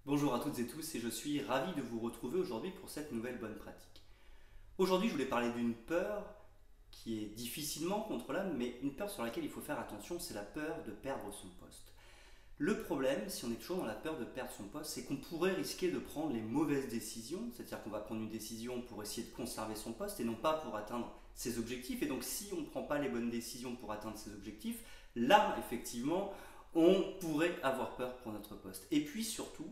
Bonjour à toutes et tous et je suis ravi de vous retrouver aujourd'hui pour cette nouvelle bonne pratique. Aujourd'hui je voulais parler d'une peur qui est difficilement contrôlable mais une peur sur laquelle il faut faire attention, c'est la peur de perdre son poste. Le problème, si on est toujours dans la peur de perdre son poste, c'est qu'on pourrait risquer de prendre les mauvaises décisions, c'est-à-dire qu'on va prendre une décision pour essayer de conserver son poste et non pas pour atteindre ses objectifs. Et donc si on ne prend pas les bonnes décisions pour atteindre ses objectifs, là effectivement on pourrait avoir peur pour notre poste. Et puis surtout,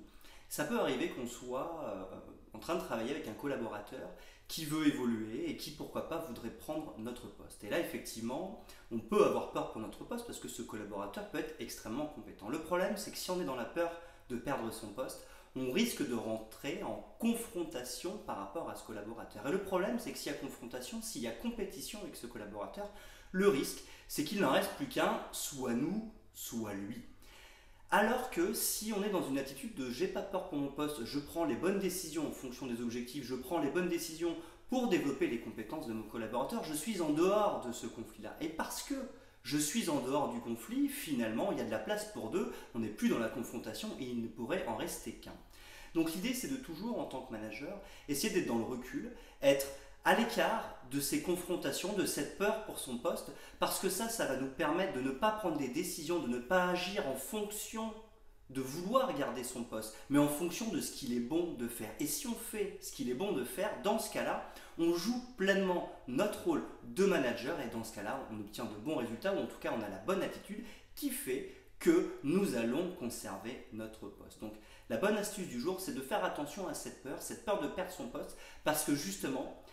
ça peut arriver qu'on soit en train de travailler avec un collaborateur qui veut évoluer et qui, pourquoi pas, voudrait prendre notre poste. Et là, effectivement, on peut avoir peur pour notre poste parce que ce collaborateur peut être extrêmement compétent. Le problème, c'est que si on est dans la peur de perdre son poste, on risque de rentrer en confrontation par rapport à ce collaborateur. Et le problème, c'est que s'il y a confrontation, s'il y a compétition avec ce collaborateur, le risque, c'est qu'il n'en reste plus qu'un, soit nous, soit lui. Alors que si on est dans une attitude de j'ai pas peur pour mon poste, je prends les bonnes décisions en fonction des objectifs, je prends les bonnes décisions pour développer les compétences de mon collaborateur, je suis en dehors de ce conflit-là. Et parce que je suis en dehors du conflit, finalement, il y a de la place pour deux, on n'est plus dans la confrontation et il ne pourrait en rester qu'un. Donc l'idée, c'est de toujours, en tant que manager, essayer d'être dans le recul, être à l'écart de ces confrontations, de cette peur pour son poste, parce que ça va nous permettre de ne pas prendre des décisions, de ne pas agir en fonction de vouloir garder son poste, mais en fonction de ce qu'il est bon de faire. Et si on fait ce qu'il est bon de faire, dans ce cas-là, on joue pleinement notre rôle de manager et dans ce cas-là, on obtient de bons résultats ou en tout cas, on a la bonne attitude qui fait que nous allons conserver notre poste. Donc, la bonne astuce du jour, c'est de faire attention à cette peur de perdre son poste, parce que justement,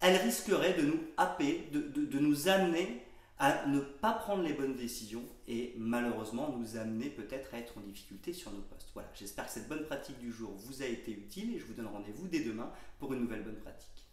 elle risquerait de nous happer, de nous amener à ne pas prendre les bonnes décisions et malheureusement nous amener peut-être à être en difficulté sur nos postes. Voilà, j'espère que cette bonne pratique du jour vous a été utile et je vous donne rendez-vous dès demain pour une nouvelle bonne pratique.